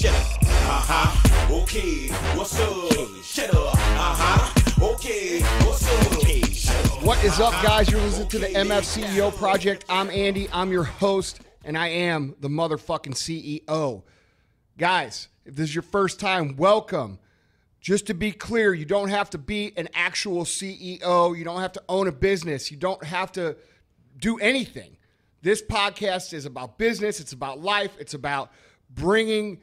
Shut up. Okay. What's up? Shut up. Okay. What's up? What is up, guys? You're listening to the MFCEO Project. I'm Andy. I'm your host, and I am the motherfucking CEO. Guys, if this is your first time, welcome. Just to be clear, you don't have to be an actual CEO. You don't have to own a business. You don't have to do anything. This podcast is about business. It's about life. It's about bringing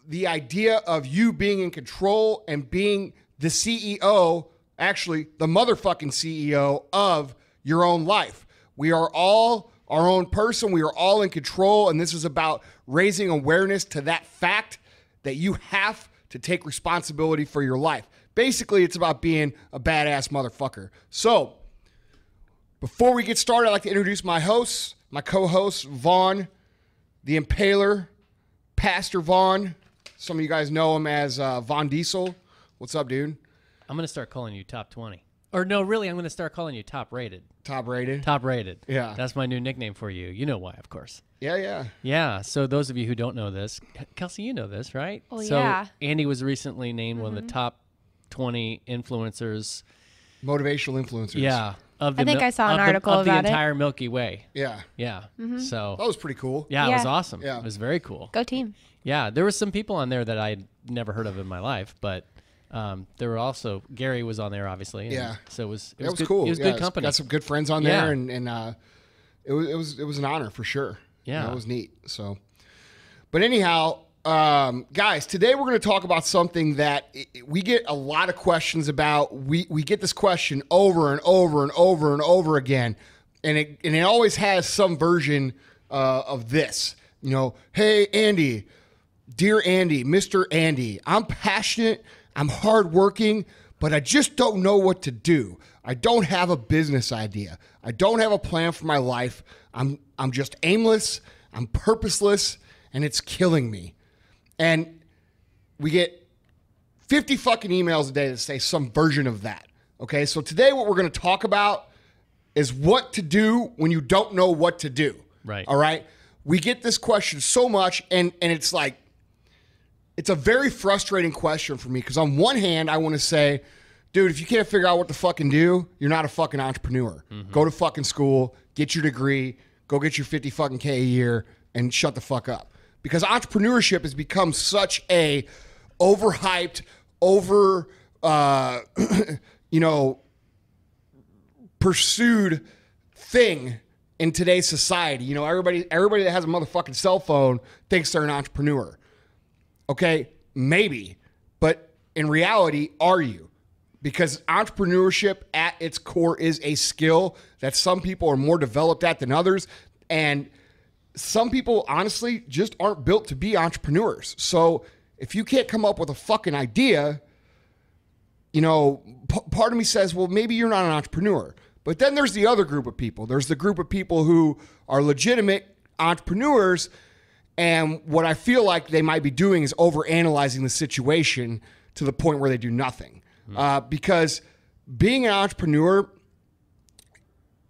the idea of you being in control and being the CEO, actually the motherfucking CEO of your own life. We are all our own person. We are all in control. And this is about raising awareness to that fact that you have to take responsibility for your life. Basically, it's about being a badass motherfucker. So, before we get started, I'd like to introduce my hosts, my co-host, Vaughn, the Impaler, Pastor Vaughn. Some of you guys know him as Von Diesel. What's up, dude? I'm going to start calling you top 20. Or no, really, I'm going to start calling you top rated. Top rated? Top rated. Yeah. That's my new nickname for you. You know why, of course. Yeah. Yeah, so those of you who don't know this, Kelsey, you know this, right? Oh, so yeah. Andy was recently named one of the top 20 influencers. Motivational influencers. Yeah. I think I saw an article of about the entire Milky Way. Yeah. Yeah. So That was pretty cool. yeah, it was Yeah. awesome. Yeah. It was very cool. Go team. Yeah, there were some people on there that I'd never heard of in my life, but there were also Gary was on there, obviously. Yeah. So it was It was good, cool. It was Yeah, good company. Got some good friends on Yeah. there, and it was an honor for sure. Yeah. It was neat. So, but anyhow, guys, today we're going to talk about something that we get a lot of questions about. We get this question over and over and over and over again, and it always has some version of this. You know, hey Andy, dear Andy, Mr. Andy, I'm passionate, I'm hardworking, but I just don't know what to do. I don't have a business idea. I don't have a plan for my life. I'm just aimless. I'm purposeless, and it's killing me. And we get 50 fucking emails a day that say some version of that. Okay, so today what we're going to talk about is what to do when you don't know what to do. Right. All right. We get this question so much, and it's like, it's a very frustrating question for me because on one hand, I want to say, dude, if you can't figure out what to fucking do, you're not a fucking entrepreneur. Go to fucking school, get your degree, go get your 50 fucking K a year, and shut the fuck up. Because entrepreneurship has become such a overhyped, pursued thing in today's society. You know, everybody that has a motherfucking cell phone thinks they're an entrepreneur. Okay, maybe, but in reality, are you? Because entrepreneurship at its core is a skill that some people are more developed at than others, and some people honestly just aren't built to be entrepreneurs. So if you can't come up with a fucking idea, you know, part of me says, well, maybe you're not an entrepreneur. But then there's the other group of people. There's the group of people who are legitimate entrepreneurs, and what I feel like they might be doing is overanalyzing the situation to the point where they do nothing. Because being an entrepreneur,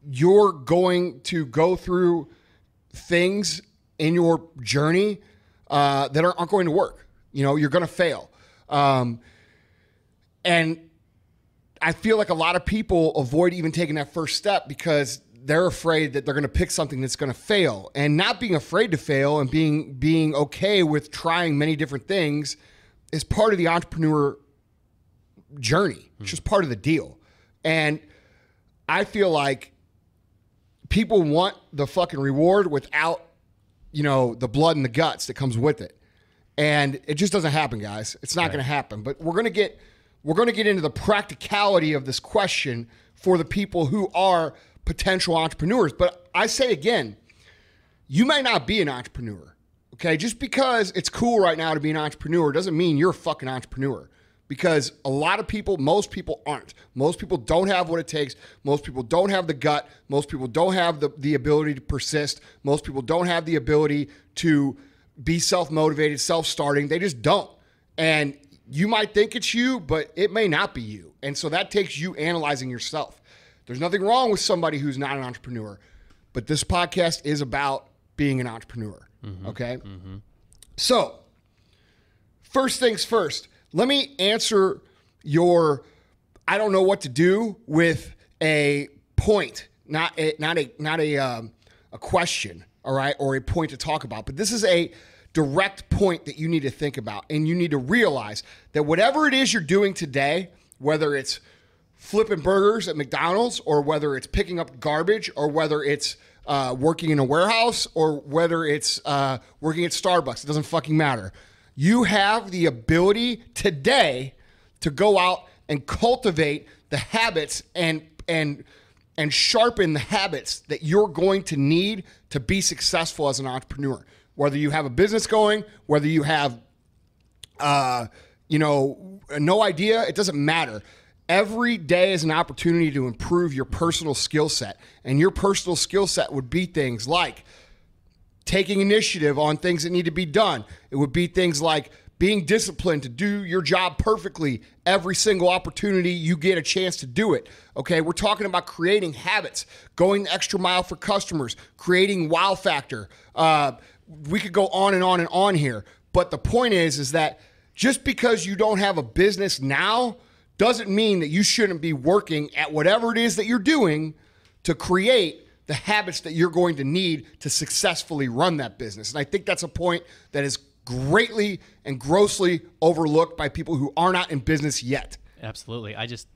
you're going to go through things in your journey that aren't going to work. You know, you're going to fail. And I feel like a lot of people avoid even taking that first step because they're afraid that they're going to pick something that's going to fail. And not being afraid to fail and being okay with trying many different things is part of the entrepreneur journey. It's just part of the deal. And I feel like people want the fucking reward without, you know, the blood and the guts that comes with it. And it just doesn't happen, guys. It's not going to happen. But we're going to get into the practicality of this question for the people who are potential entrepreneurs. But I say again, you might not be an entrepreneur, okay? Just because it's cool right now to be an entrepreneur doesn't mean you're a fucking entrepreneur. Because a lot of people, most people aren't. Most people don't have what it takes. Most people don't have the gut. Most people don't have the ability to persist. Most people don't have the ability to be self-motivated, self-starting. They just don't. And you might think it's you, but it may not be you. And so that takes you analyzing yourself. There's nothing wrong with somebody who's not an entrepreneur, but this podcast is about being an entrepreneur, okay? So first things first. Let me answer your I don't know what to do with a point, not a question, all right, or a point to talk about. But this is a direct point that you need to think about, and you need to realize that whatever it is you're doing today, whether it's flipping burgers at McDonald's, or whether it's picking up garbage, or whether it's working in a warehouse, or whether it's working at Starbucks, it doesn't fucking matter. You have the ability today to go out and cultivate the habits and sharpen the habits that you're going to need to be successful as an entrepreneur. Whether you have a business going, whether you have, no idea, it doesn't matter. Every day is an opportunity to improve your personal skill set. And your personal skill set would be things like taking initiative on things that need to be done. It would be things like being disciplined to do your job perfectly every single opportunity you get a chance to do it. Okay, we're talking about creating habits, going the extra mile for customers, creating wow factor. We could go on and on and on here. But the point is that just because you don't have a business now doesn't mean that you shouldn't be working at whatever it is that you're doing to create the habits that you're going to need to successfully run that business. And I think that's a point that is greatly and grossly overlooked by people who are not in business yet. Absolutely. I just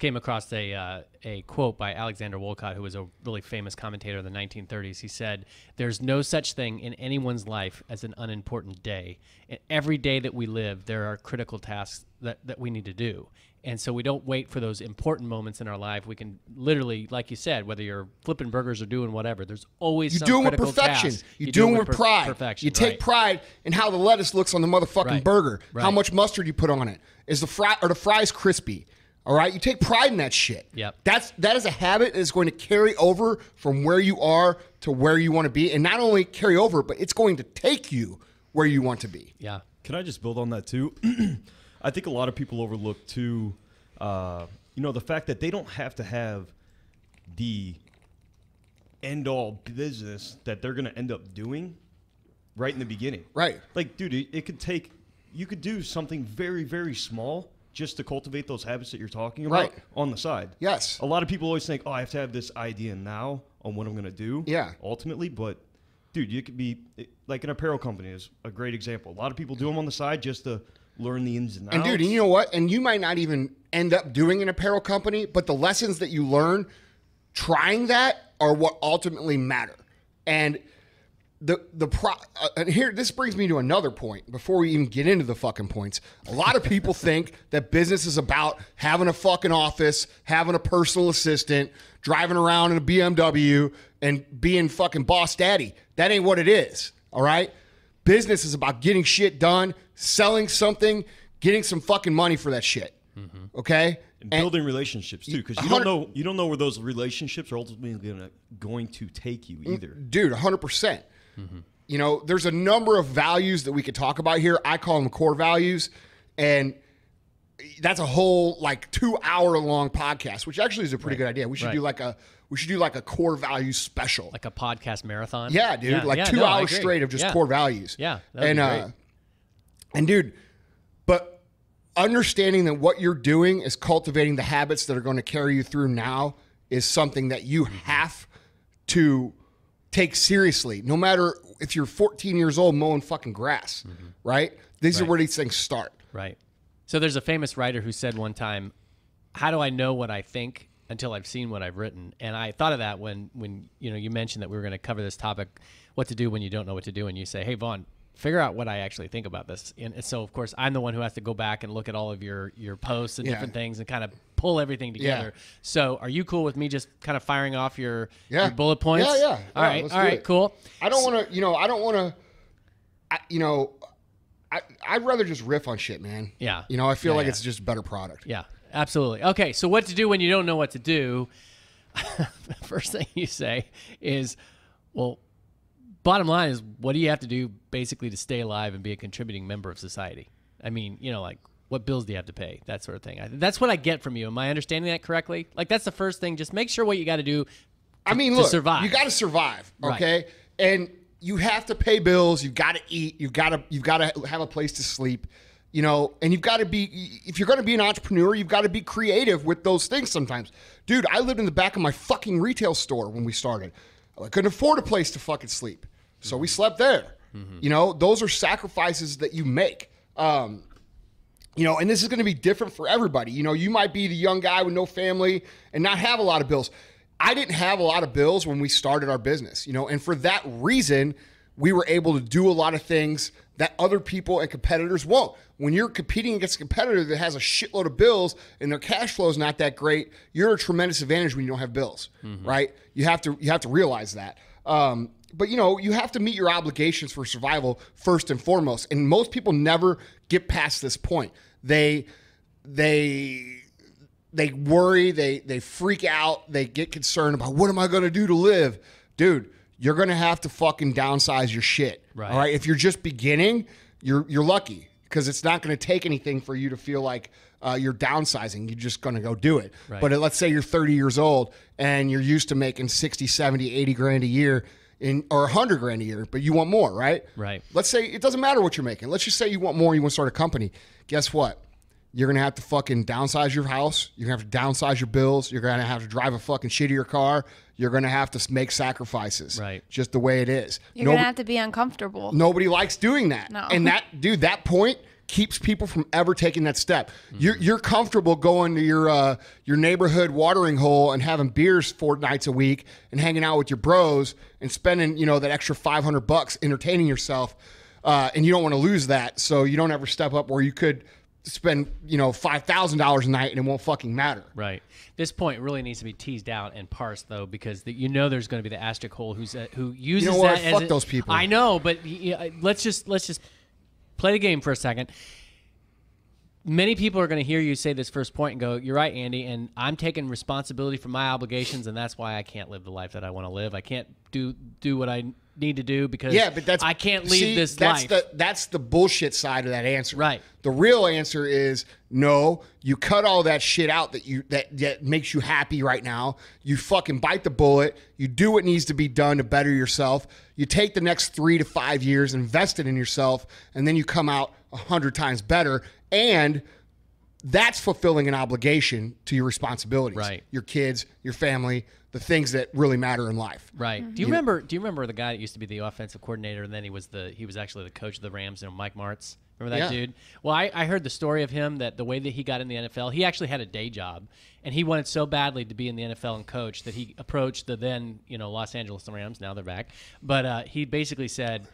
came across a quote by Alexander Wolcott, who was a really famous commentator in the 1930s. He said, "There's no such thing in anyone's life as an unimportant day. And every day that we live, there are critical tasks that we need to do. And so we don't wait for those important moments in our life. We can literally, like you said, whether you're flipping burgers or doing whatever, there's always some critical task. You do it with perfection. You do it with pride. Perfection, you take pride in how the lettuce looks on the motherfucking burger, how much mustard you put on it. Is the fries crispy? All right, you take pride in that shit. Yep. That is a habit that is going to carry over from where you are to where you want to be, and not only carry over, but it's going to take you where you want to be. Yeah. Can I just build on that too? I think a lot of people overlook too, the fact that they don't have to have the end-all business that they're going to end up doing right in the beginning. Right. Like, dude, you could do something very, very small just to cultivate those habits that you're talking about on the side. Yes. A lot of people always think, I have to have this idea now on what I'm going to do ultimately. But, dude, you could be like an apparel company is a great example. A lot of people do them on the side just to learn the ins and outs. And, dude, you know what? And you might not even end up doing an apparel company, but the lessons that you learn trying that are what ultimately matter. And and here, this brings me to another point before we even get into the fucking points. A lot of people think that business is about having a fucking office, having a personal assistant, driving around in a BMW, and being fucking boss daddy. That ain't what it is, all right? Business is about getting shit done, selling something, getting some fucking money for that shit, okay? And building relationships too, because you don't know where those relationships are ultimately going to take you either. Dude, 100%. You know, there's a number of values that we could talk about here. I call them core values, and that's a whole 2-hour long podcast, which actually is a pretty good idea. We should do like a core values special, like a podcast marathon. Yeah, dude, 2 hours straight of just core values. Yeah, that'd be great. And dude, but understanding that what you're doing is cultivating the habits that are going to carry you through now is something that you have to take seriously, no matter if you're 14 years old mowing fucking grass, right? These are where these things start. Right. So there's a famous writer who said one time, how do I know what I think until I've seen what I've written? And I thought of that when you mentioned that we were going to cover this topic, what to do when you don't know what to do, and you say, hey, Vaughn, figure out what I actually think about this. And so, of course, I'm the one who has to go back and look at all of your posts and different things and kind of pull everything together. Yeah. So are you cool with me just kind of firing off your bullet points? Yeah. All right, cool. I don't want to, I'd rather just riff on shit, man. Yeah. I feel like it's just a better product. Yeah, absolutely. Okay, so what to do when you don't know what to do? The first thing you say is, well, bottom line is, what do you have to do basically to stay alive and be a contributing member of society? I mean, what bills do you have to pay? That sort of thing. That's what I get from you. Am I understanding that correctly? That's the first thing. Just make sure what you got to do to survive. You got to survive, okay? Right. And you have to pay bills. You've got to eat. You've got to have a place to sleep. You know, and you've got to be, if you're going to be an entrepreneur, you've got to be creative with those things sometimes. Dude, I lived in the back of my fucking retail store when we started. I couldn't afford a place to fucking sleep. So we slept there. You know, those are sacrifices that you make. You know, and this is going to be different for everybody. You know, you might be the young guy with no family and not have a lot of bills. I didn't have a lot of bills when we started our business, you know, and for that reason, we were able to do a lot of things that other people and competitors won't. When you're competing against a competitor that has a shitload of bills and their cash flow is not that great, you're at a tremendous advantage when you don't have bills, right? You have to realize that. But you know, you have to meet your obligations for survival first and foremost. And most people never get past this point. They worry, they freak out, they get concerned about what am I going to do to live, dude. You're going to have to fucking downsize your shit. Right. All right. If you're just beginning, you're lucky because it's not going to take anything for you to feel like you're downsizing. You're just going to go do it. Right. But let's say you're 30 years old and you're used to making 60, 70, 80 grand a year or 100 grand a year, but you want more, right? Right. Let's say it doesn't matter what you're making. Let's just say you want more. You want to start a company. Guess what? You're going to have to fucking downsize your house. You're going to have to downsize your bills. You're going to have to drive a fucking shittier car. You're going to have to make sacrifices. Right. Just the way it is. You're going to have to be uncomfortable. Nobody likes doing that. No. And that point keeps people from ever taking that step. You're comfortable going to your neighborhood watering hole and having beers 4 nights a week and hanging out with your bros and spending, you know, that extra $500 entertaining yourself. And you don't want to lose that. So you don't ever step up where you could spend, you know, $5,000 a night and it won't fucking matter. Right. This point really needs to be teased out and parsed though, because you know there's going to be the asterisk hole who uses you know what? that as fuck those people. I know, but let's just play the game for a second. Many people are going to hear you say this first point and go, "You're right, Andy, and I'm taking responsibility for my obligations, and that's why I can't live the life that I want to live. I can't do what I need to do because I can't leave this life." That's the bullshit side of that answer. Right. The real answer is no. You cut all that shit out that makes you happy right now. You fucking bite the bullet. You do what needs to be done to better yourself. You take the next 3 to 5 years, invest it in yourself, and then you come out 100 times better. And that's fulfilling an obligation to your responsibilities. Right. Your kids, your family, the things that really matter in life. Right. Do you remember the guy that used to be the offensive coordinator and then he was actually the coach of the Rams, Mike Martz? Remember that dude? Well, I heard the story of him that the way that he got in the NFL, he actually had a day job and he wanted so badly to be in the NFL and coach that he approached the then, Los Angeles Rams, now they're back. But he basically said,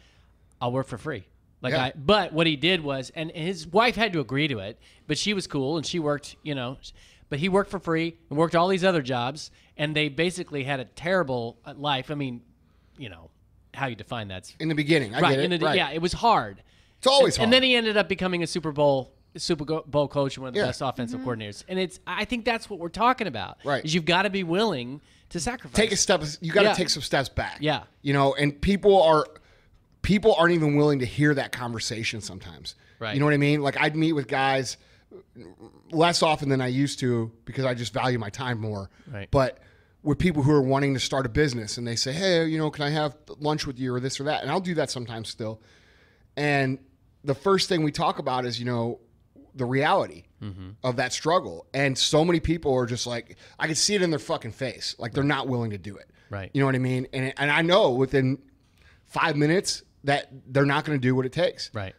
"I'll work for free." But what he did was, and his wife had to agree to it, but she was cool and she worked, but he worked for free and worked all these other jobs, and they basically had a terrible life. I mean, how you define that's in the beginning. I get it. Yeah, it was hard. It's always hard. And then he ended up becoming a Super Bowl coach and one of the best offensive coordinators. And I think that's what we're talking about. Right. Is you've got to be willing to sacrifice. Take a step. You got to take some steps back. Yeah. And people aren't even willing to hear that conversation sometimes. Right. You know what I mean? Like I'd meet with guys less often than I used to because I just value my time more. Right. But with people who are wanting to start a business and they say, "Hey, can I have lunch with you or this or that?" And I'll do that sometimes still. And the first thing we talk about is, the reality of that struggle. And so many people are just like, I can see it in their fucking face. Like they're not willing to do it. Right. You know what I mean? And I know within 5 minutes that they're not going to do what it takes. Right.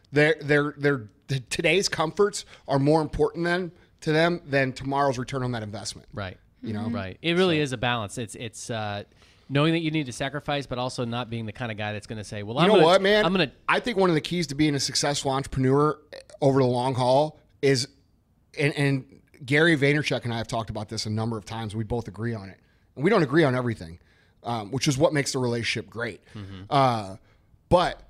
Today's comforts are more important to them than tomorrow's return on that investment. Right. Mm-hmm. Right. It really is a balance. It's knowing that you need to sacrifice, but also not being the kind of guy that's going to say, "Well, I think one of the keys to being a successful entrepreneur over the long haul is, and Gary Vaynerchuk and I have talked about this a number of times. We both agree on it, and we don't agree on everything, which is what makes the relationship great. But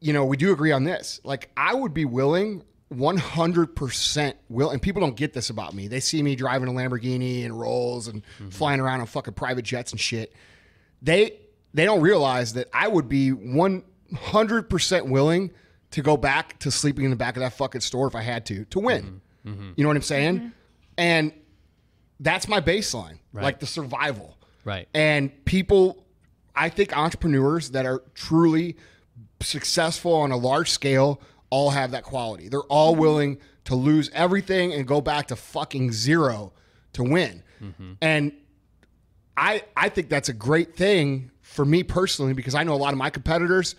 we do agree on this. Like I would be willing 100% and people don't get this about me. They see me driving a Lamborghini and Rolls and flying around on fucking private jets and shit. They don't realize that I would be 100% willing to go back to sleeping in the back of that fucking store if I had to win. You know what I'm saying? And that's my baseline, like the survival. Right. And people, I think entrepreneurs that are truly successful on a large scale all have that quality. They're all willing to lose everything and go back to fucking zero to win. And I think that's a great thing for me personally, because I know a lot of my competitors,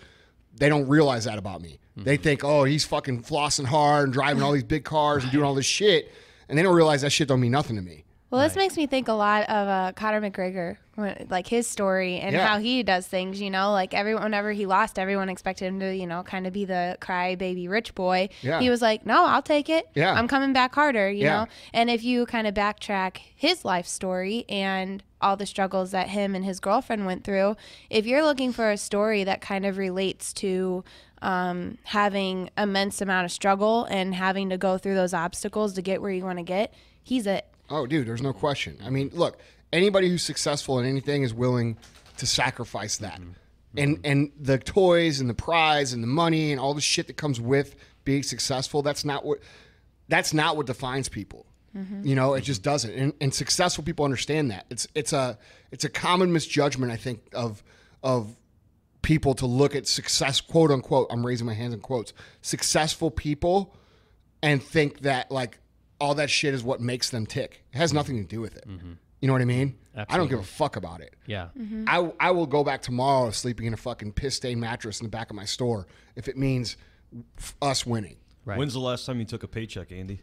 they don't realize that about me. They think, oh, he's fucking flossing hard and driving all these big cars and doing all this shit. And they don't realize that shit don't mean nothing to me. Well, this makes me think a lot of Conor McGregor, like his story and how he does things, you know, like whenever he lost, everyone expected him to, you know, kind of be the crybaby rich boy. Yeah. He was like, no, I'll take it. Yeah. I'm coming back harder, you Yeah. know. And if you kind of backtrack his life story and all the struggles that him and his girlfriend went through, if you're looking for a story that kind of relates to having immense amount of struggle and having to go through those obstacles to get where you want to get, he's it. Oh, dude, there's no question. I mean, look, anybody who's successful in anything is willing to sacrifice that. And the toys and the prize and the money and all the shit that comes with being successful, that's not what defines people. You know, it just doesn't. And successful people understand that. It's a common misjudgment, I think, of people to look at success, quote unquote, I'm raising my hands in quotes, successful people and think that like all that shit is what makes them tick. It has nothing to do with it. You know what I mean? Absolutely. I don't give a fuck about it. Yeah. I will go back tomorrow sleeping in a fucking piss-stained mattress in the back of my store if it means us winning. Right. When's the last time you took a paycheck, Andy?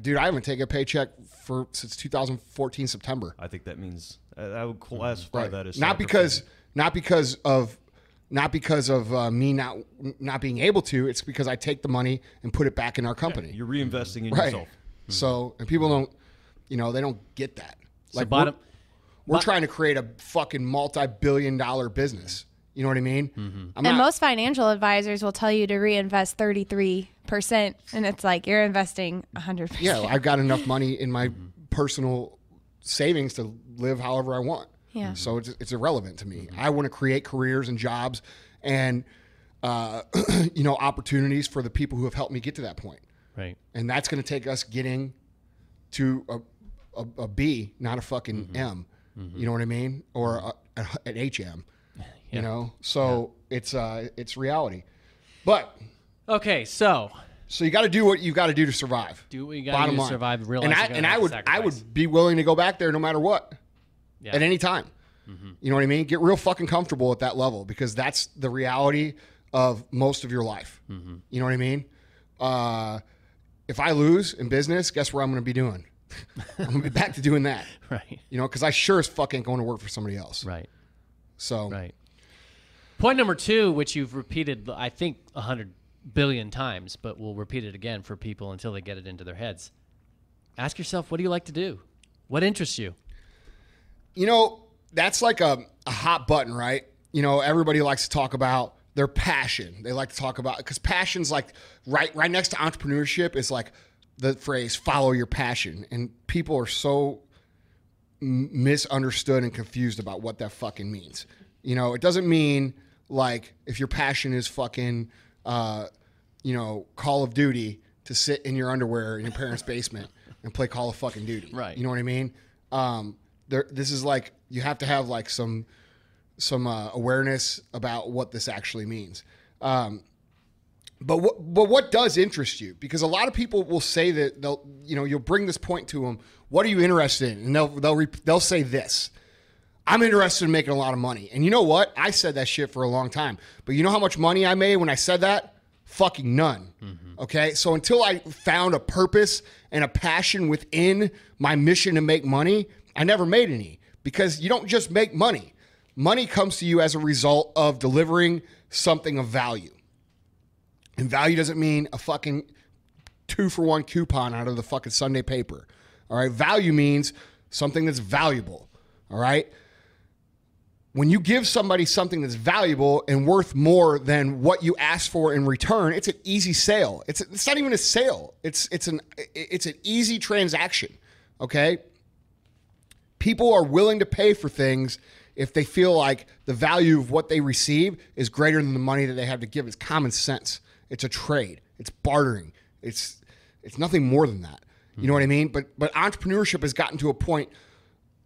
Dude, I haven't taken a paycheck since 2014 September. I think that means I would classify that as not because of me not being able to. It's because I take the money and put it back in our company. You're reinvesting in Right. yourself. So, and people don't, you know, they don't get that. So Like bottom, we're trying to create a fucking multi-billion-dollar business. You know what I mean? I'm And not- most financial advisors will tell you to reinvest 33%, and it's like you're investing 100%. yeah, I've got enough money in my personal savings to live however I want. Yeah. So it's irrelevant to me. I want to create careers and jobs and, you know, opportunities for the people who have helped me get to that point. right. And that's going to take us getting to a B, not a fucking M. You know what I mean? Or an HM. You know? So it's reality. But Okay, so you got to do what you got to do to survive. do what you got to do to line. survive. Real And life. I would be willing to go back there no matter what. Yeah. At any time. You know what I mean? Get real fucking comfortable at that level because that's the reality of most of your life. You know what I mean? If I lose in business, guess where I'm going to be doing? I'm going to be back to doing that. Right. You know, because I sure as fuck ain't going to work for somebody else. Right. So, Right. Point number 2, which you've repeated, I think, 100 billion times, but we'll repeat it again for people until they get it into their heads. Ask yourself, what do you like to do? What interests you? you know, that's like a hot button, right? You know, everybody likes to talk about their passion. They like to talk about, because passion's like right next to entrepreneurship is like the phrase follow your passion. And people are so misunderstood and confused about what that fucking means. You know, it doesn't mean like if your passion is fucking, you know, Call of Duty, to sit in your underwear in your parents' basement and play Call of fucking Duty. Right. You know what I mean? This is like, you have to have like some awareness about what this actually means. But what does interest you? Because a lot of people will say that you'll bring this point to them. What are you interested in? And they'll say this: I'm interested in making a lot of money. And you know what? I said that shit for a long time. But you know how much money I made when I said that? Fucking none. Mm-hmm. Okay. So until I found a purpose and a passion within my mission to make money, I never made any, because you don't just make money. Money comes to you as a result of delivering something of value. And value doesn't mean a fucking 2-for-1 coupon out of the fucking Sunday paper. All right. Value means something that's valuable. All right. When you give somebody something that's valuable and worth more than what you ask for in return, it's an easy sale. It's not even a sale. It's an easy transaction. Okay. People are willing to pay for things if they feel like the value of what they receive is greater than the money that they have to give. It's common sense. It's a trade. It's bartering. It's nothing more than that. You know what I mean? But entrepreneurship has gotten to a point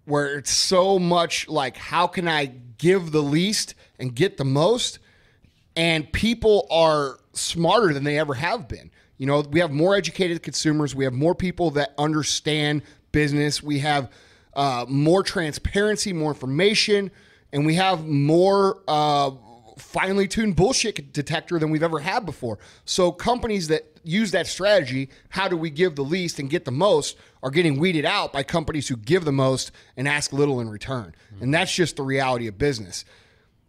where it's so much like, how can I give the least and get the most? And people are smarter than they ever have been. You know, we have more educated consumers. We have more people that understand business. We have more transparency, more information, and we have more finely tuned bullshit detector than we've ever had before. So companies that use that strategy, how do we give the least and get the most, are getting weeded out by companies who give the most and ask little in return. And that's just the reality of business.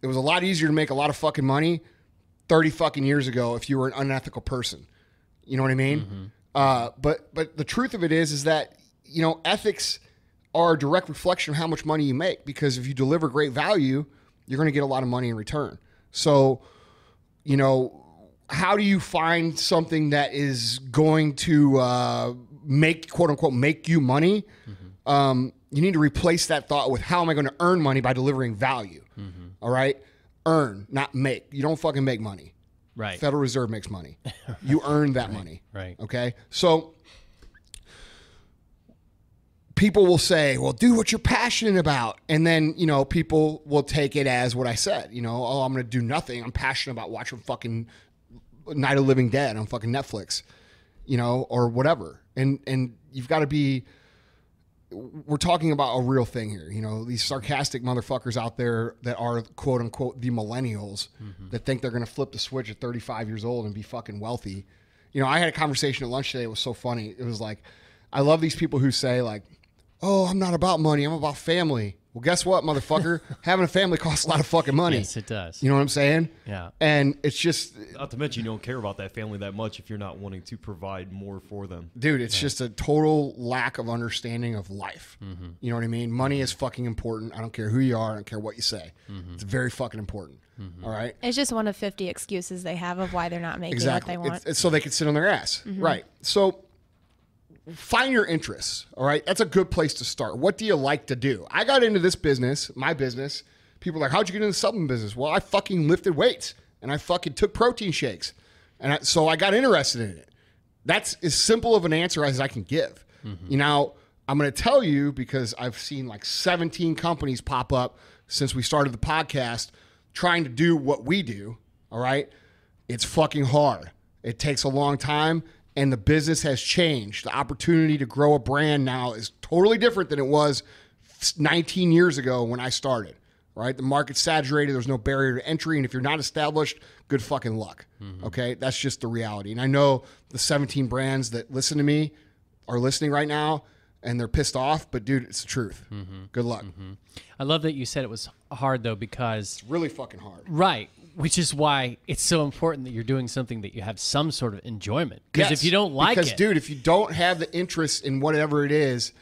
It was a lot easier to make a lot of fucking money 30 fucking years ago if you were an unethical person. You know what I mean? But the truth of it is that, you know, ethics are a direct reflection of how much money you make, because if you deliver great value, you're going to get a lot of money in return. So, you know, how do you find something that is going to make, quote unquote, make you money? You need to replace that thought with, how am I going to earn money by delivering value? All right? Earn, not make. You don't fucking make money. Right. Federal Reserve makes money. You earn that money. Right. Okay? So people will say, well, do what you're passionate about. And then, you know, people will take it as what I said. You know, oh, I'm going to do nothing. I'm passionate about watching fucking Night of Living Dead on fucking Netflix, you know, or whatever. And you've got to be, we're talking about a real thing here. You know, these sarcastic motherfuckers out there that are, quote unquote, the millennials that think they're going to flip the switch at 35 years old and be fucking wealthy. You know, I had a conversation at lunch today. It was so funny. It was like, I love these people who say like, oh, I'm not about money. I'm about family. Well, guess what, motherfucker? Having a family costs a lot of fucking money. Yes, it does. You know what I'm saying? Yeah. And it's just... Not to mention you don't care about that family that much if you're not wanting to provide more for them. Dude, it's just a total lack of understanding of life. You know what I mean? Money is fucking important. I don't care who you are. I don't care what you say. It's very fucking important. All right? It's just one of 50 excuses they have of why they're not making Exactly. what they want. It's so they can sit on their ass. Right. So find your interests. All right. That's a good place to start. What do you like to do? I got into this business, my business. People are like, how'd you get into the supplement business? Well, I fucking lifted weights and I fucking took protein shakes. And so I got interested in it. That's as simple of an answer as I can give. You know, I'm going to tell you, because I've seen like 17 companies pop up since we started the podcast trying to do what we do. All right. It's fucking hard. It takes a long time. And the business has changed. The opportunity to grow a brand now is totally different than it was 19 years ago when I started, right? The market's saturated. There's no barrier to entry. And if you're not established, good fucking luck, okay? That's just the reality. And I know the 17 brands that listen to me are listening right now, and they're pissed off. But, dude, it's the truth. Good luck. I love that you said it was hard, though, because... It's really fucking hard. Right. Which is why it's so important that you're doing something that you have some sort of enjoyment. Because if you don't like because, dude, if you don't have the interest in whatever it is,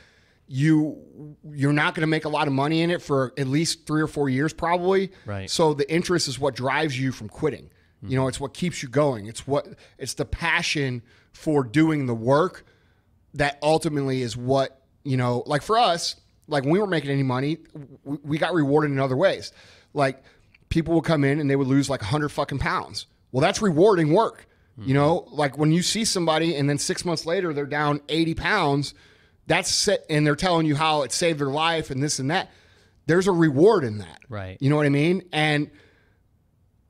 you're not going to make a lot of money in it for at least 3 or 4 years, probably. Right. So the interest is what drives you from quitting. You know, it's what keeps you going. It's the passion for doing the work that ultimately is what, you know, like for us, like when we weren't making any money, we got rewarded in other ways. Like, people would come in and they would lose like 100 fucking pounds. Well, that's rewarding work. You know, like when you see somebody and then 6 months later they're down 80 pounds, and they're telling you how it saved their life and this and that. There's a reward in that. Right. You know what I mean? And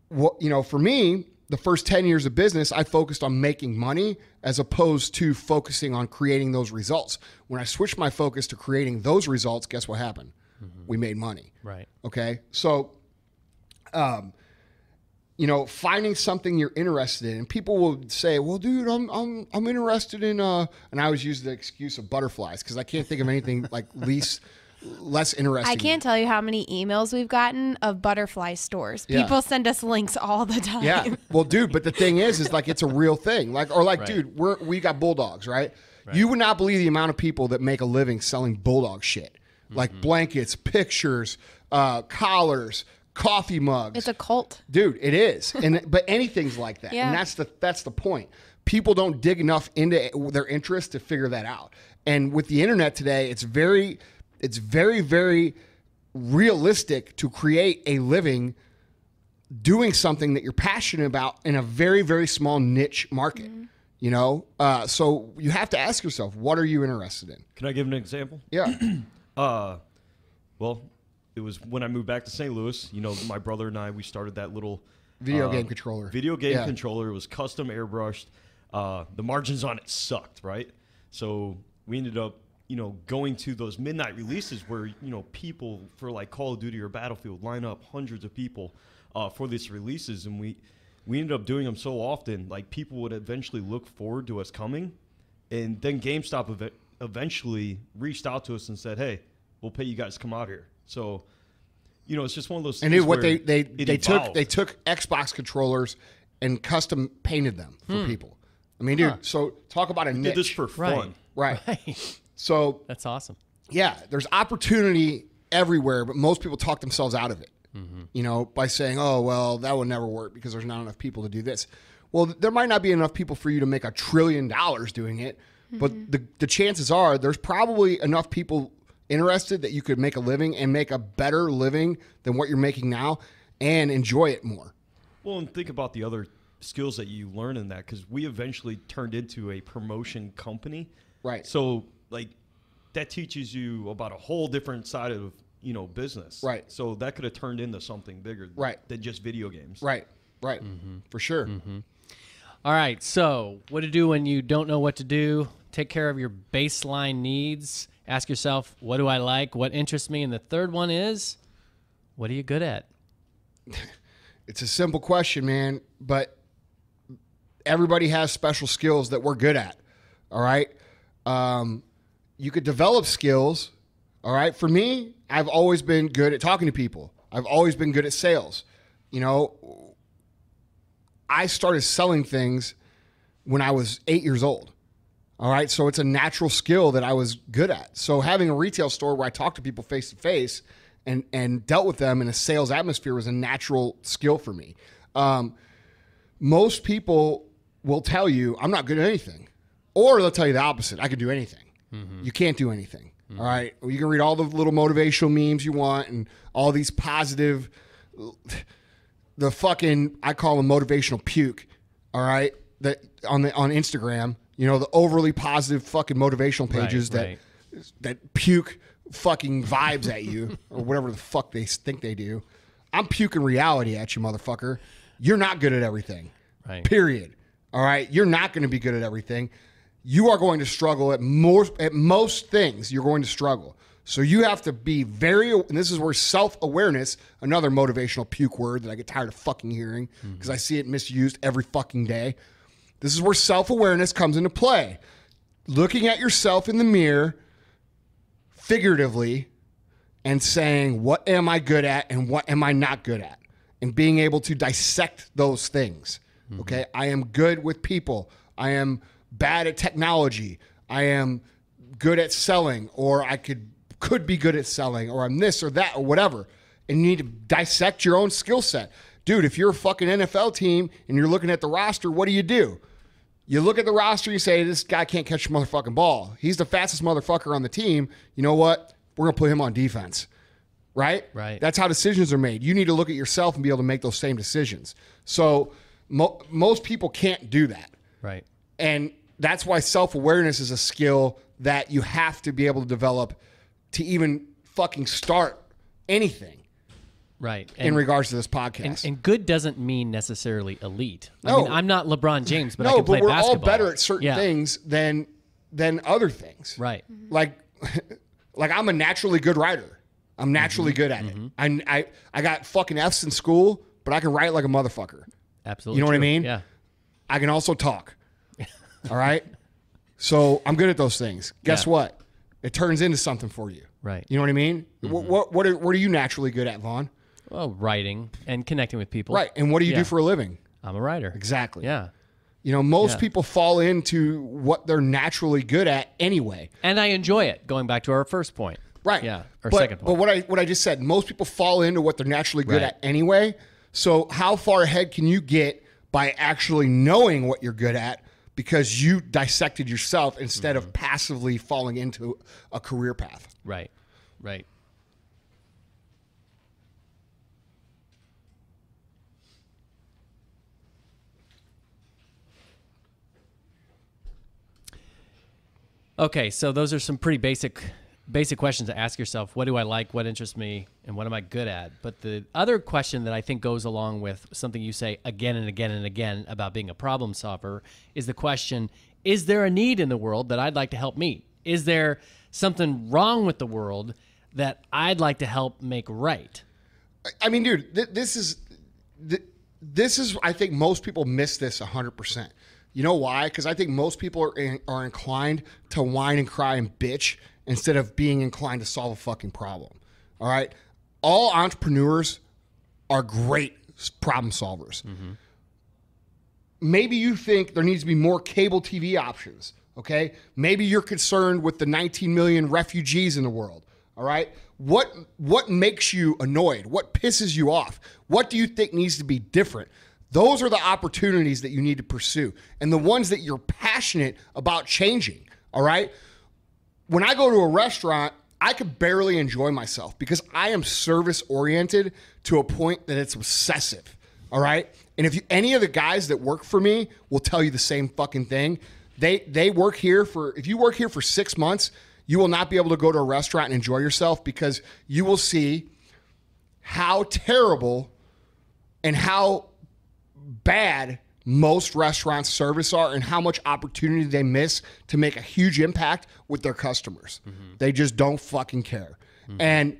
what, you know, for me, the first 10 years of business, I focused on making money as opposed to focusing on creating those results. When I switched my focus to creating those results, guess what happened? We made money. Right. Okay. So, you know, finding something you're interested in, and people will say, well, dude, I'm interested in, and I always use the excuse of butterflies because I can't think of anything like less interesting. I can't tell you how many emails we've gotten of butterfly stores. Yeah. People send us links all the time. Yeah. Well, dude, but the thing is like, it's a real thing. Like, or like, Right. dude, we got bulldogs, right? You would not believe the amount of people that make a living selling bulldog shit, like blankets, pictures, collars, coffee mugs. It's a cult. Dude, it is. But anything's like that. Yeah. And that's the point. People don't dig enough into their interest to figure that out. And with the internet today, it's very, very realistic to create a living doing something that you're passionate about in a very, very small niche market. You know? So you have to ask yourself, what are you interested in? Can I give an example? Yeah. Well, it was when I moved back to St. Louis. You know, my brother and I, we started that little Video game controller. Video game controller. It was custom airbrushed. The margins on it sucked, right? So we ended up, you know, going to those midnight releases where, you know, people for like Call of Duty or Battlefield line up, hundreds of people for these releases. And we ended up doing them so often, like people would eventually look forward to us coming. And then GameStop eventually reached out to us and said, hey, we'll pay you guys to come out here. So, you know, it's just one of those things. And what where they took Xbox controllers and custom painted them for people. I mean, dude, so talk about a niche. Did this for fun. Right. So That's awesome. yeah, there's opportunity everywhere, but most people talk themselves out of it. You know, by saying, "Oh, well, that would never work because there's not enough people to do this." Well, there might not be enough people for you to make $1 trillion doing it, but the chances are there's probably enough people interested that you could make a living and make a better living than what you're making now and enjoy it more. Well, and think about the other skills that you learn in that, because we eventually turned into a promotion company. Right. So, like, that teaches you about a whole different side of, you know, business. Right. So that could have turned into something bigger than just video games. Right. For sure. All right. So, what to do when you don't know what to do? Take care of your baseline needs. Ask yourself, what do I like? What interests me? And the third one is, what are you good at? It's a simple question, man, but everybody has special skills that we're good at. All right. You could develop skills. All right. For me, I've always been good at talking to people. I've always been good at sales. You know, I started selling things when I was 8 years old. All right. So it's a natural skill that I was good at. So having a retail store where I talked to people face to face and dealt with them in a sales atmosphere was a natural skill for me. Most people will tell you I'm not good at anything, or they'll tell you the opposite. I can do anything. You can't do anything. All right. You can read all the little motivational memes you want and all these positive, the fucking, I call them motivational puke. All right. That on Instagram, you know, the overly positive fucking motivational pages that puke fucking vibes at you or whatever the fuck they think they do. I'm puking reality at you, motherfucker. You're not good at everything. Right. Period. All right. You're not going to be good at everything. You are going to struggle at most things. You're going to struggle. So you have to be and this is where self-awareness, another motivational puke word that I get tired of fucking hearing because I see it misused every fucking day. This is where self-awareness comes into play. Looking at yourself in the mirror, figuratively, and saying, what am I good at and what am I not good at? And being able to dissect those things. Okay? I am good with people. I am bad at technology. I am good at selling, or I could be good at selling, or I'm this or that or whatever. And you need to dissect your own skill set. Dude, if you're a fucking NFL team and you're looking at the roster, what do? You look at the roster, you say, this guy can't catch a motherfucking ball. He's the fastest motherfucker on the team. You know what? We're going to put him on defense. Right? Right. That's how decisions are made. You need to look at yourself and be able to make those same decisions. So most people can't do that. Right. And that's why self-awareness is a skill that you have to be able to develop to even fucking start anything. Right. In regards to this podcast. And good doesn't mean necessarily elite. No. I mean, I'm not LeBron James, but I can play we're basketball. all better at certain things than other things. Right. Like I'm a naturally good writer. I'm naturally good at it. I got fucking F's in school, but I can write like a motherfucker. Absolutely. You know what I mean? Yeah. I can also talk. All right? So I'm good at those things. Guess what? It turns into something for you. Right. You know what I mean? What are you naturally good at, Vaughn? Well, writing and connecting with people. Right. And what do you do for a living? I'm a writer. Exactly. Yeah. You know, most people fall into what they're naturally good at anyway. And I enjoy it, going back to our first point. Right. Yeah. Or second point. But what I just said, most people fall into what they're naturally good at anyway. So how far ahead can you get by actually knowing what you're good at because you dissected yourself instead of passively falling into a career path? Right. Right. Okay, so those are some pretty basic basic questions to ask yourself. What do I like? What interests me? And what am I good at? But the other question that I think goes along with something you say again and again and again about being a problem solver is the question, is there a need in the world that I'd like to help meet? Is there something wrong with the world that I'd like to help make right? I mean, dude, this is, I think most people miss this 100%. You know why? Because I think most people are inclined to whine and cry and bitch instead of being inclined to solve a fucking problem. All right? All entrepreneurs are great problem solvers. Mm-hmm. Maybe you think there needs to be more cable TV options, okay? Maybe you're concerned with the 19 million refugees in the world, all right? What makes you annoyed? What pisses you off? What do you think needs to be different? Those are the opportunities that you need to pursue and the ones that you're passionate about changing, all right? When I go to a restaurant, I could barely enjoy myself because I am service-oriented to a point that it's obsessive, all right? And if any of the guys that work for me will tell you the same fucking thing. They work here if you work here for 6 months, you will not be able to go to a restaurant and enjoy yourself because you will see how terrible and how bad most restaurants' service are and how much opportunity they miss to make a huge impact with their customers. Mm-hmm. They just don't fucking care. Mm-hmm. And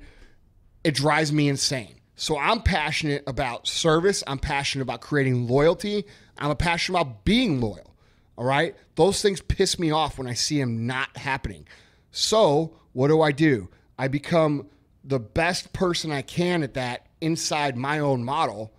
it drives me insane. So I'm passionate about service. I'm passionate about creating loyalty. I'm passionate about being loyal. All right? Those things piss me off when I see them not happening. So what do? I become the best person I can at that inside my own model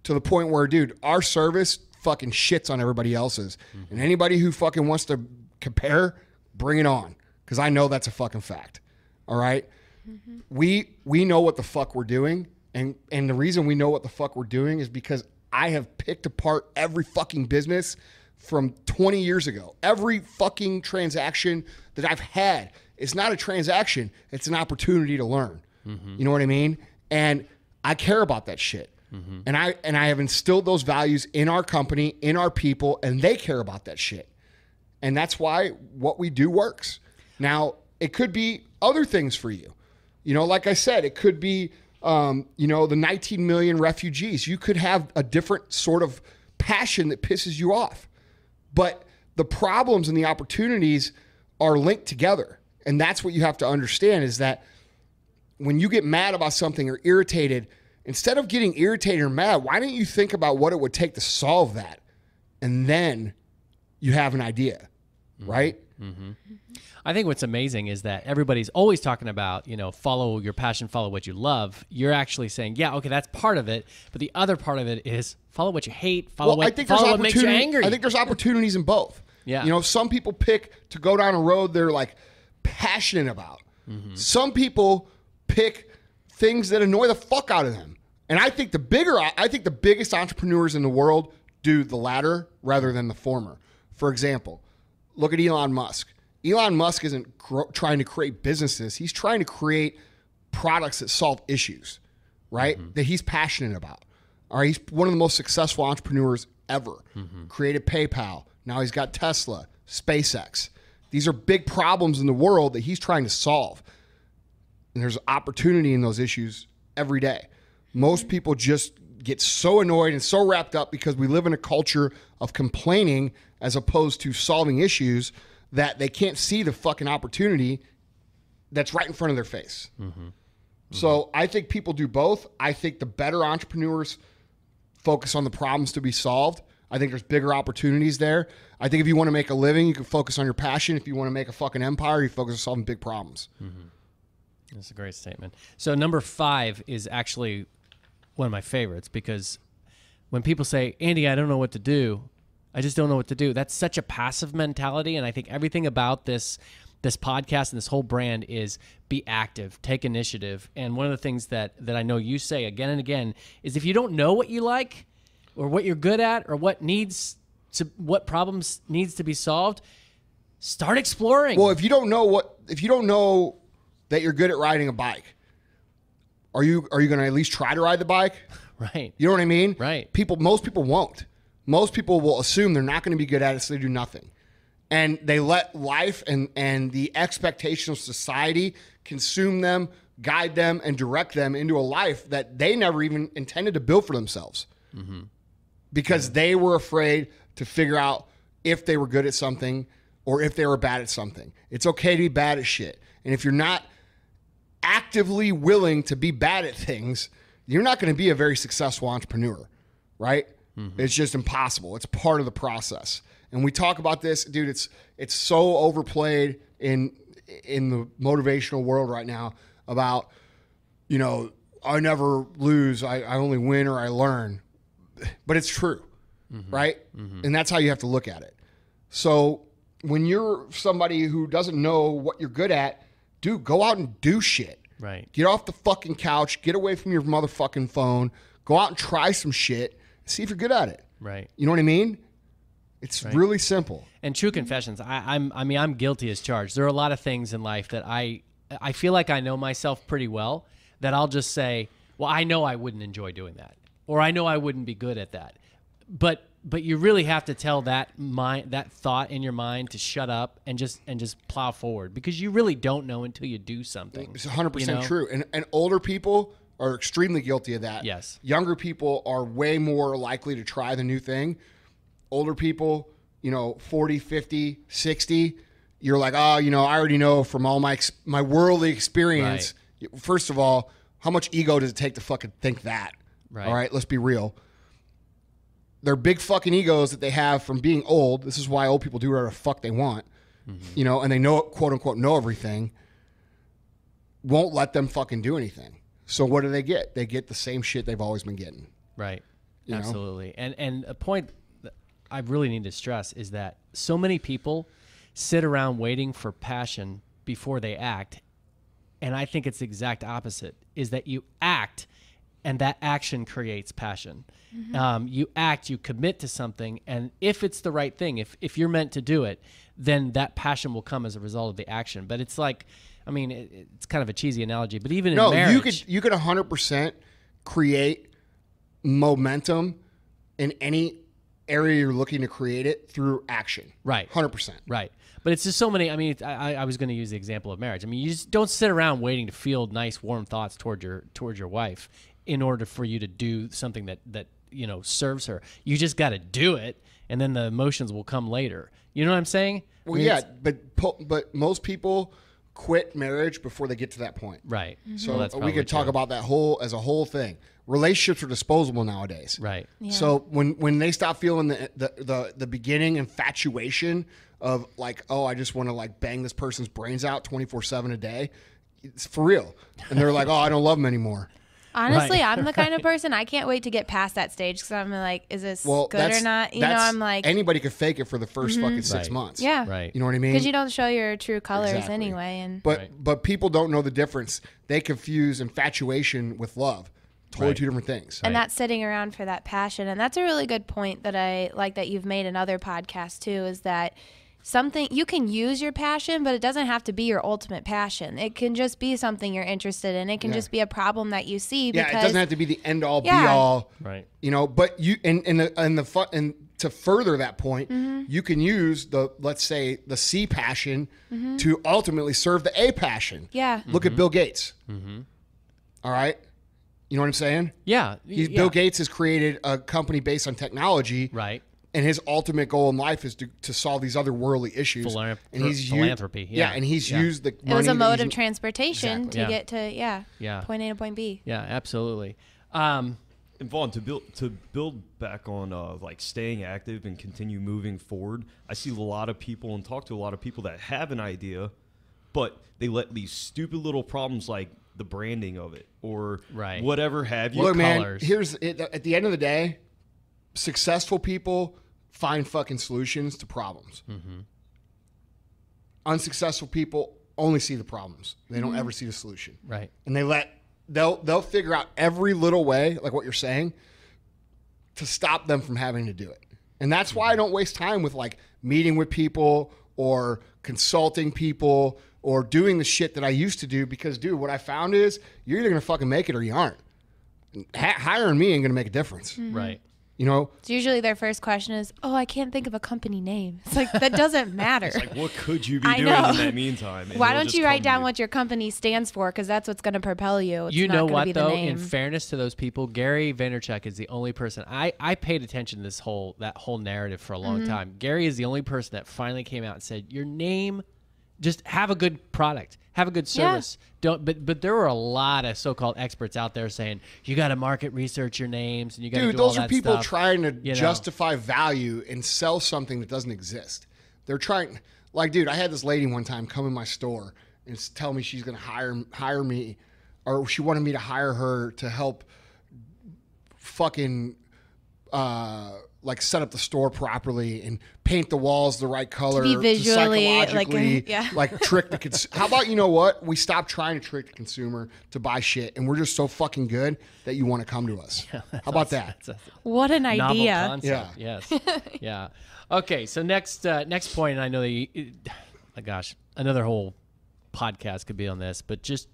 to the point where, dude, our service fucking shits on everybody else's. Mm-hmm. And anybody who fucking wants to compare, bring it on. Because I know that's a fucking fact. All right? Mm-hmm. We know what the fuck we're doing. And the reason we know what the fuck we're doing is because I have picked apart every fucking business from 20 years ago. Every fucking transaction that I've had is not a transaction. It's an opportunity to learn. Mm-hmm. You know what I mean? And I care about that shit. Mm-hmm. And I have instilled those values in our company, in our people, and they care about that shit. And that's why what we do works. Now, it could be other things for you. You know, like I said, it could be the 19 million refugees. You could have a different sort of passion that pisses you off. But the problems and the opportunities are linked together. And that's what you have to understand is that when you get mad about something or irritated, instead of getting irritated or mad, why don't you think about what it would take to solve that? And then you have an idea, right? Mm-hmm. I think what's amazing is that everybody's always talking about, follow your passion, follow what you love. You're actually saying, yeah, okay, that's part of it. But the other part of it is follow what you hate, follow what makes you angry. I think there's opportunities in both. Yeah. Some people pick to go down a road they're like passionate about. Mm-hmm. Some people pick things that annoy the fuck out of them. And I think the biggest entrepreneurs in the world do the latter rather than the former. For example, look at Elon Musk. Elon Musk isn't trying to create businesses. He's trying to create products that solve issues, right? Mm-hmm. That he's passionate about. All right, he's one of the most successful entrepreneurs ever. Mm-hmm. Created PayPal. Now he's got Tesla, SpaceX. These are big problems in the world that he's trying to solve. And there's opportunity in those issues every day. Most people just get so annoyed and so wrapped up because we live in a culture of complaining as opposed to solving issues that they can't see the fucking opportunity that's right in front of their face. Mm-hmm. Mm-hmm. So I think people do both. I think the better entrepreneurs focus on the problems to be solved. I think there's bigger opportunities there. I think if you want to make a living, you can focus on your passion. If you want to make a fucking empire, you focus on solving big problems. Mm-hmm. That's a great statement. So number 5 is actually one of my favorites because when people say, Andy, I don't know what to do, I just don't know what to do. That's such a passive mentality. And I think everything about this podcast and this whole brand is be active, take initiative. And one of the things that I know you say again and again is if you don't know what you like or what you're good at or what problems needs to be solved, start exploring. Well, if you don't know that you're good at riding a bike, are you going to at least try to ride the bike? Right. You know what I mean? Right. Most people won't. Most people will assume they're not going to be good at it, so they do nothing. And they let life and the expectation of society consume them, guide them, and direct them into a life that they never even intended to build for themselves. Because they were afraid to figure out if they were good at something or if they were bad at something. It's okay to be bad at shit. And if you're not actively willing to be bad at things, you're not going to be a very successful entrepreneur, right? It's just impossible. It's part of the process. And we talk about this, dude, it's so overplayed in the motivational world right now about, you know, I never lose, I only win or I learn. But it's true, right? And that's how you have to look at it. So when you're somebody who doesn't know what you're good at, dude, go out and do shit. Right. Get off the fucking couch, get away from your motherfucking phone, go out and try some shit, see if you're good at it. Right. You know what I mean? It's really simple. And true confessions, I'm guilty as charged. There are a lot of things in life that I feel like I know myself pretty well, that I'll just say, well, I know I wouldn't enjoy doing that, or I know I wouldn't be good at that. But you really have to tell that thought in your mind to shut up and just plow forward, because you really don't know until you do something. It's 100% you know? true. And older people are extremely guilty of that. Yes. Younger people are way more likely to try the new thing. Older people, you know, 40, 50, 60, you're like, oh, you know, I already know from all my worldly experience. Right. First of all, how much ego does it take to fucking think that? Right. All right, let's be real. They're big fucking egos that they have from being old. This is why old people do whatever the fuck they want, you know, and they know, quote unquote, know everything. Won't let them fucking do anything. So what do? They get the same shit they've always been getting. Right. You know? Absolutely. And a point that I really need to stress is that so many people sit around waiting for passion before they act. And I think it's the exact opposite, is that you act and that action creates passion. You act, you commit to something, and if it's the right thing, if you're meant to do it, then that passion will come as a result of the action. But it's like, I mean, it's kind of a cheesy analogy, but even in marriage, you could 100% create momentum in any area you're looking to create it through action. Right. 100%. Right. But it's just so many. I mean, I was going to use the example of marriage. I mean, you just don't sit around waiting to feel nice, warm thoughts toward your wife in order for you to do something that you know serves her. You just got to do it, and then the emotions will come later. You know what I'm saying? Well, I mean, yeah, but most people quit marriage before they get to that point. Right. So Well, that's we probably could talk true. about that as a whole thing. Relationships are disposable nowadays. Right. Yeah. So when they stop feeling the beginning infatuation of like, oh, I just want to like bang this person's brains out 24/7 a day, it's for real. And they're like, oh, I don't love him anymore. Honestly, Right. I'm the kind of person, I can't wait to get past that stage, because I'm like, is this good or not? You know, I'm like, anybody could fake it for the first fucking 6 Right. months. yeah. Right. You know what I mean? Because you don't show your true colors Exactly. anyway. And But people don't know the difference. They confuse infatuation with love. Totally Right. two different things. And that's sitting around for that passion. And that's a really good point that I like that you've made in other podcasts too, is that something you can use your passion, but it doesn't have to be your ultimate passion. It can just be something you're interested in. It can just be a problem that you see. Yeah, because it doesn't have to be the end all Yeah. be all. Right. You know, but you and to further that point, you can use let's say the C passion to ultimately serve the A passion. Yeah. Look at Bill Gates. All right. You know what I'm saying? Yeah. Bill Gates has created a company based on technology. Right. And his ultimate goal in life is to solve these other worldly issues. And he's philanthropy. Yeah, and he's used the money. It was a that mode he's- of transportation Exactly. to get to Yeah. point A to point B. Yeah. Absolutely. And Vaughn, to build back on like staying active and continue moving forward, I see a lot of people and talk to a lot of people that have an idea, but they let these stupid little problems like the branding of it or Right. whatever have you. Look, man, colors. here's it. At the end of the day, successful people find fucking solutions to problems. Unsuccessful people only see the problems. They don't ever see the solution. Right. And they'll figure out every little way, like what you're saying, to stop them from having to do it. And that's why I don't waste time with like meeting with people or consulting people or doing the shit that I used to do, because dude, what I found is you're either going to fucking make it or you aren't. Hiring me ain't going to make a difference. Right. You know, So usually their first question is, "Oh, I can't think of a company name." It's like that doesn't matter. It's like, what could you be I doing know. in that meantime? And Why it'll don't just you come write to down you. what your company stands for? Because that's what's going to propel you. It's You not know gonna what be the though? name. In fairness to those people, Gary Vaynerchuk is the only person I paid attention to that whole narrative for a long Mm-hmm. time. Gary is the only person that finally came out and said, "Your name, just have a good product, have a good Yeah. service." But there were a lot of so-called experts out there saying you got to market research your names and you got to dude, do all those are that people stuff. trying to you know? justify value and sell something that doesn't exist. They're trying, like, dude, I had this lady one time come in my store and tell me she's going to hire me, or she wanted me to hire her to help fucking like set up the store properly and paint the walls the right color, be visually, like, psychologically, yeah. like trick the consumer. How about, you know what? We stop trying to trick the consumer to buy shit, and we're just so fucking good that you want to come to us. How about that? That's a What an novel idea. concept. Yes. Yeah. Okay. So next point, and I know that oh gosh, another whole podcast could be on this, but just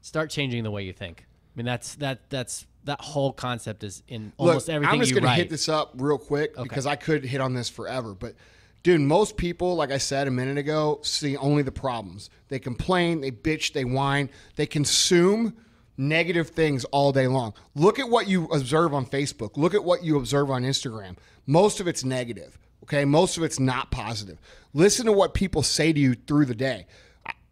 start changing the way you think. I mean, that whole concept is in almost Look, everything I'm just you gonna write. hit this up real quick because I could hit on this forever. But dude, most people, like I said a minute ago, see only the problems. They complain, they bitch, they whine, they consume negative things all day long. Look at what you observe on Facebook. Look at what you observe on Instagram. Most of it's negative. Okay, most of it's not positive. Listen to what people say to you through the day.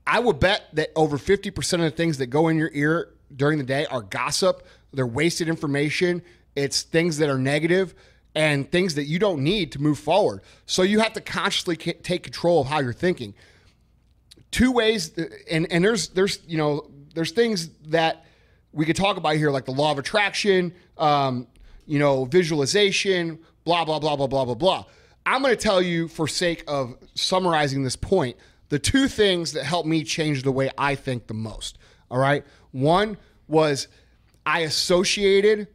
I would bet that over 50% of the things that go in your ear during the day are gossip. They're wasted information. It's things that are negative and things that you don't need to move forward. So you have to consciously take control of how you're thinking. Two ways, and there's you know, there's things that we could talk about here, like the law of attraction, you know, visualization, blah blah blah blah blah blah blah. I'm going to tell you, for sake of summarizing this point, the two things that helped me change the way I think the most. All right, one was I associated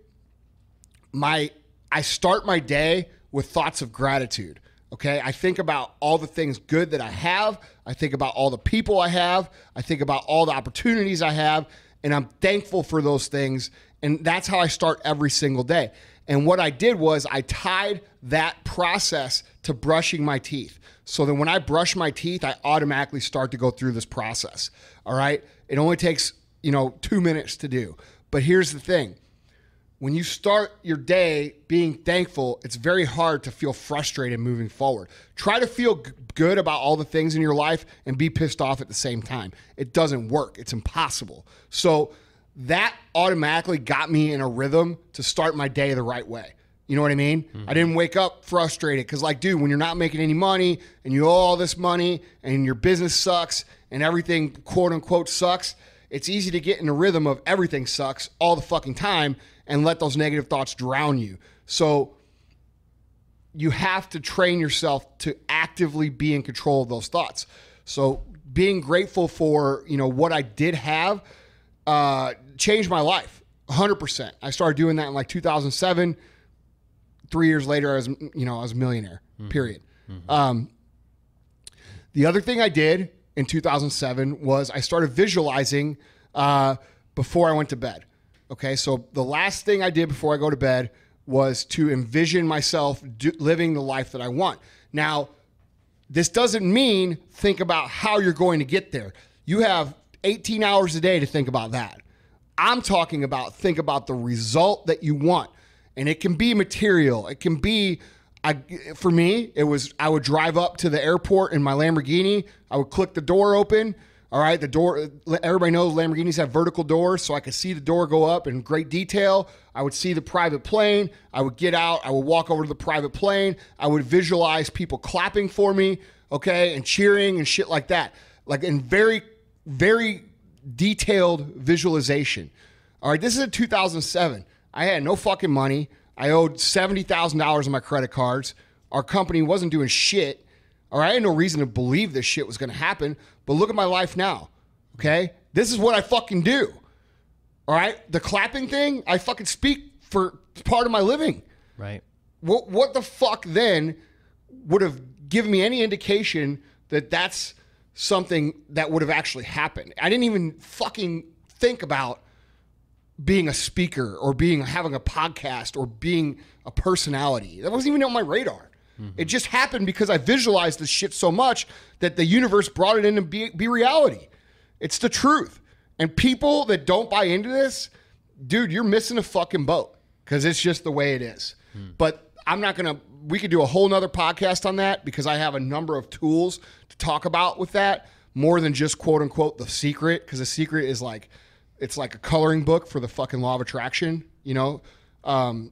I start my day with thoughts of gratitude. Okay. I think about all the things good that I have. I think about all the people I have. I think about all the opportunities I have, and I'm thankful for those things. And that's how I start every single day. And what I did was I tied that process to brushing my teeth. So then when I brush my teeth, I automatically start to go through this process. All right. It only takes, 2 minutes to do. But here's the thing. When you start your day being thankful, it's very hard to feel frustrated moving forward. Try to feel good about all the things in your life and be pissed off at the same time. It doesn't work. It's impossible. So that automatically got me in a rhythm to start my day the right way. You know what I mean? Mm-hmm. I didn't wake up frustrated because, like, dude, when you're not making any money and you owe all this money and your business sucks and everything, quote unquote, sucks, it's easy to get in a rhythm of everything sucks all the fucking time and let those negative thoughts drown you. So you have to train yourself to actively be in control of those thoughts. So being grateful for, what I did have changed my life 100%. I started doing that in like 2007. 3 years later, I was a millionaire, period. Mm-hmm. The other thing I did in 2007 was I started visualizing before I went to bed. Okay, so the last thing I did before I go to bed was to envision myself living the life that I want. Now, this doesn't mean think about how you're going to get there. You have 18 hours a day to think about that. I'm talking about think about the result that you want. And it can be material. It can be, for me, I would drive up to the airport in my Lamborghini. I would click the door open. All right, the door, everybody knows Lamborghinis have vertical doors, so I could see the door go up in great detail. I would see the private plane. I would get out. I would walk over to the private plane. I would visualize people clapping for me, okay, and cheering and shit like that. Like in very, very detailed visualization. All right, this is in 2007. I had no fucking money. I owed $70,000 on my credit cards. Our company wasn't doing shit. All right, I had no reason to believe this shit was going to happen. But look at my life now, okay? This is what I fucking do. All right, the clapping thing, I fucking speak for part of my living. Right. What the fuck then would have given me any indication that that's something that would have actually happened? I didn't even fucking think about being a speaker or having a podcast or being a personality. That wasn't even on my radar. It just happened because I visualized this shit so much that the universe brought it in to be reality. It's the truth. And people that don't buy into this, dude, you're missing a fucking boat because it's just the way it is. But I'm not going to, we could do a whole nother podcast on that because I have a number of tools to talk about with that more than just quote unquote the secret, because the secret is like, it's like a coloring book for the fucking law of attraction. You know,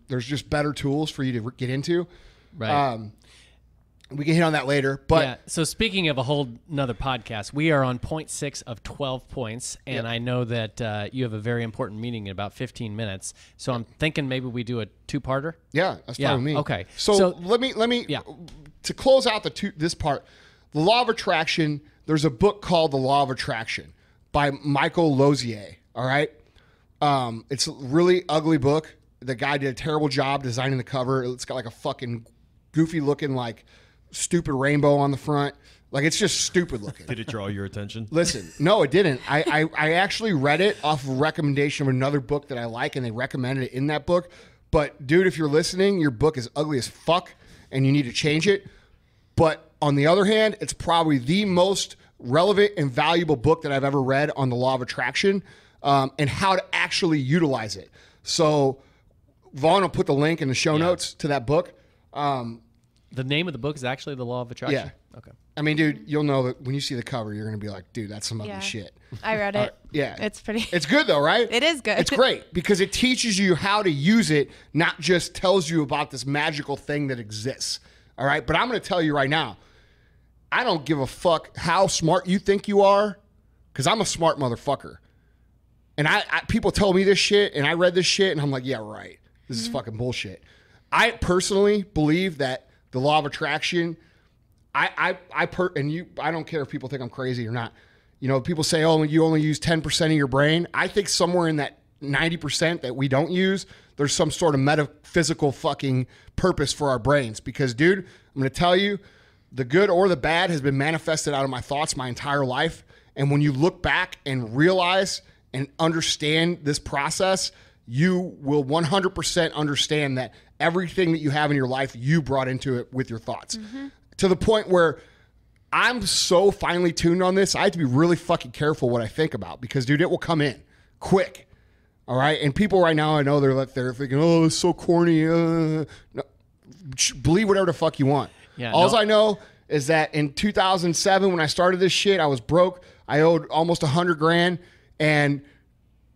there's just better tools for you to get into. Right. We can hit on that later. But yeah. So speaking of a whole nother podcast, we are on point 6 of 12 points, and I know that you have a very important meeting in about 15 minutes. So I'm thinking maybe we do a 2-parter. Yeah, that's fine with me. Okay. So let me to close out this part, the law of attraction. There's a book called The Law of Attraction by Michael Lozier. All right. It's a really ugly book. The guy did a terrible job designing the cover. It's got like a fucking goofy looking like stupid rainbow on the front. Like, it's just stupid looking. Did it draw your attention? Listen, no, it didn't. I actually read it off of recommendation of another book that I like, and they recommended it in that book. But dude, if you're listening, your book is ugly as fuck and you need to change it. But on the other hand, it's probably the most relevant and valuable book that I've ever read on the law of attraction, and how to actually utilize it. So Vaughn will put the link in the show notes to that book. The name of the book is actually The Law of Attraction? Yeah. Okay. I mean, dude, you'll know that when you see the cover, you're going to be like, dude, that's some ugly shit. I read it. Yeah. It's pretty. It's good though, right? It is good. It's great because it teaches you how to use it, not just tells you about this magical thing that exists. All right. But I'm going to tell you right now, I don't give a fuck how smart you think you are, because I'm a smart motherfucker. And I people tell me this shit, and I read this shit, and I'm like, yeah, right. This is fucking bullshit. I personally believe that the law of attraction, I don't care if people think I'm crazy or not. You know, people say, oh, you only use 10% of your brain. I think somewhere in that 90% that we don't use, there's some sort of metaphysical fucking purpose for our brains. Because, dude, I'm going to tell you, the good or the bad has been manifested out of my thoughts my entire life. And when you look back and realize and understand this process, you will 100% understand that everything that you have in your life, you brought into it with your thoughts. To the point where I'm so finely tuned on this, I have to be really fucking careful what I think about, because, dude, it will come in quick. All right? And people right now, I know they're thinking, oh, it's so corny. No, believe whatever the fuck you want. Yeah, I know is that in 2007, when I started this shit, I was broke. I owed almost $100,000, and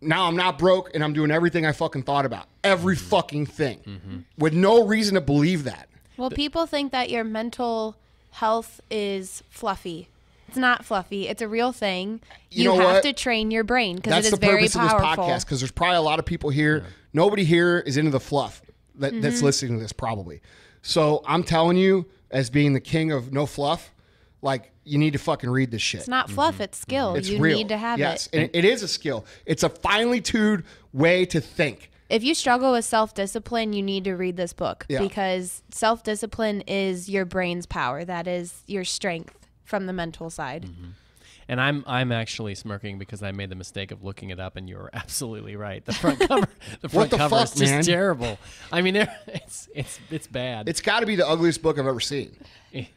now I'm not broke, and I'm doing everything I fucking thought about. Every fucking thing. With no reason to believe that. Well, people think that your mental health is fluffy. It's not fluffy. It's a real thing. You know have what? to train your brain because it is the very purpose powerful. of this podcast, because there's probably a lot of people here. Yeah. Nobody here is into the fluff that's listening to this probably. So I'm telling you, as being the king of no fluff, like, you need to fucking read this shit. It's not fluff. It's skill. It's you real. need to have yes. it. And it is a skill. It's a finely tuned way to think. If you struggle with self-discipline, you need to read this book, Yeah. because self-discipline is your brain's power. That is your strength from the mental side. And I'm actually smirking because I made the mistake of looking it up, and you were absolutely right. The front cover, cover fuck, is just man? terrible. I mean, it's bad. It's got to be the ugliest book I've ever seen.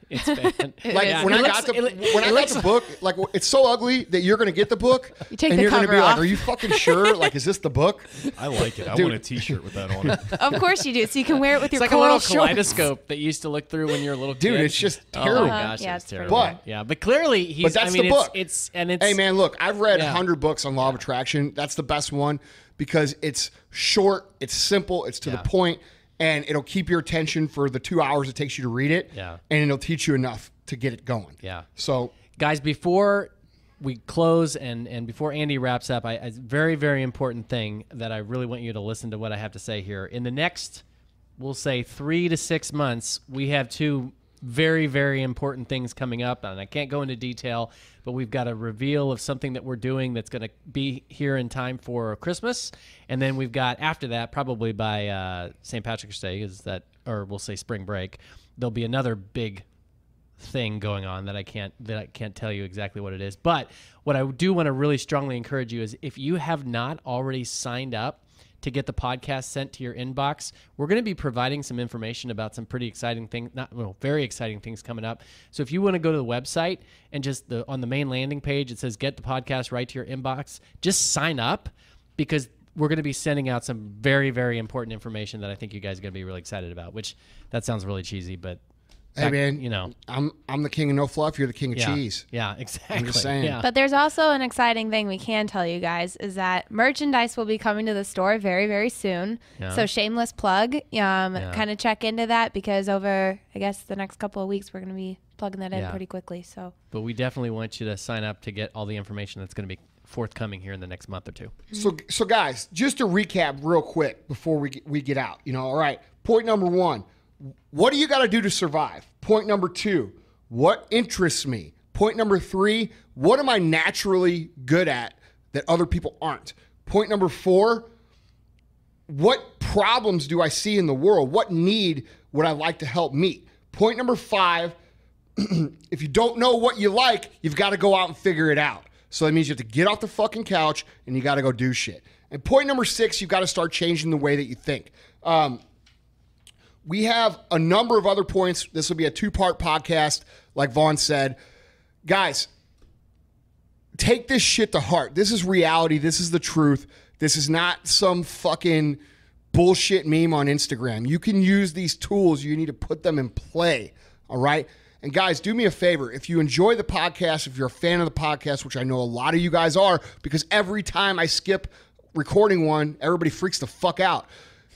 It's bad. Like, Yeah. when It I looks- got the it when I got looks- the book, like, it's so ugly that you're gonna get the book, You take and the you're gonna cover be like, off. "Are you fucking sure? Like, is this the book?" I like it. I Dude. want a T-shirt with that on it. Of course you do. So you can wear it with It's your like a little coral shorts. kaleidoscope that you used to look through when you were a little Dude, kid. it's just Oh terrible. my gosh, Yeah, it's it's pretty terrible. bad. Yeah, but clearly he's. But that's I mean, the book. It's Hey, man, look, I've read Yeah. 100 books on law of attraction. That's the best one because it's short, it's simple, it's to the point, and it'll keep your attention for the 2 hours it takes you to read it. Yeah. And it'll teach you enough to get it going. Yeah. So, Guys, before we close and before Andy wraps up, a very, very important thing that I really want you to listen to what I have to say here. In the next, we'll say 3 to 6 months, we have 2 very, very important things coming up, and I can't go into detail, but we've got a reveal of something that we're doing that's going to be here in time for Christmas, and then we've got, after that, probably by St. Patrick's Day, or we'll say spring break, there'll be another big thing going on that I can't tell you exactly what it is. But what I do want to really strongly encourage you is, if you have not already signed up to get the podcast sent to your inbox. We're going to be providing some information about some pretty exciting things, very exciting things coming up. So if you want to go to the website and just on the main landing page, it says get the podcast right to your inbox. Just sign up, because we're going to be sending out some very, very important information that I think you guys are going to be really excited about, which that sounds really cheesy, but Hey man, you know, I'm the king of no fluff. You're the king of cheese. Yeah, exactly. I'm just saying. Yeah. But there's also an exciting thing we can tell you guys is that merchandise will be coming to the store very, very soon. Yeah. So shameless plug. Kind of check into that, because over, I guess, the next couple of weeks, we're going to be plugging that in pretty quickly. So. But we definitely want you to sign up to get all the information that's going to be forthcoming here in the next month or two. So guys, just to recap real quick before we get out. All right. Point number 1. What do you got to do to survive? Point number 2, what interests me? Point number 3, what am I naturally good at that other people aren't? Point number 4, what problems do I see in the world? What need would I like to help meet? Point number 5, if you don't know what you like, you've got to go out and figure it out. So that means you have to get off the fucking couch and you got to go do shit. And point number 6, you've got to start changing the way that you think. We have a number of other points. This will be a 2-part podcast, like Vaughn said. Guys, take this shit to heart. This is reality. This is the truth. This is not some fucking bullshit meme on Instagram. You can use these tools. You need to put them in play, all right? And guys, do me a favor. If you enjoy the podcast, if you're a fan of the podcast, which I know a lot of you guys are, because every time I skip recording one, everybody freaks the fuck out.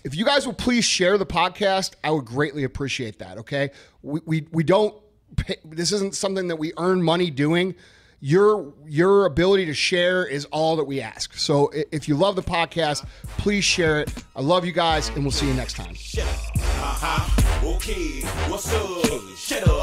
If you guys will please share the podcast, I would greatly appreciate that, okay? We don't pay, this isn't something that we earn money doing. Your ability to share is all that we ask. So if you love the podcast, please share it. I love you guys, and we'll see you next time. Shut up. Okay, what's up? Shut up.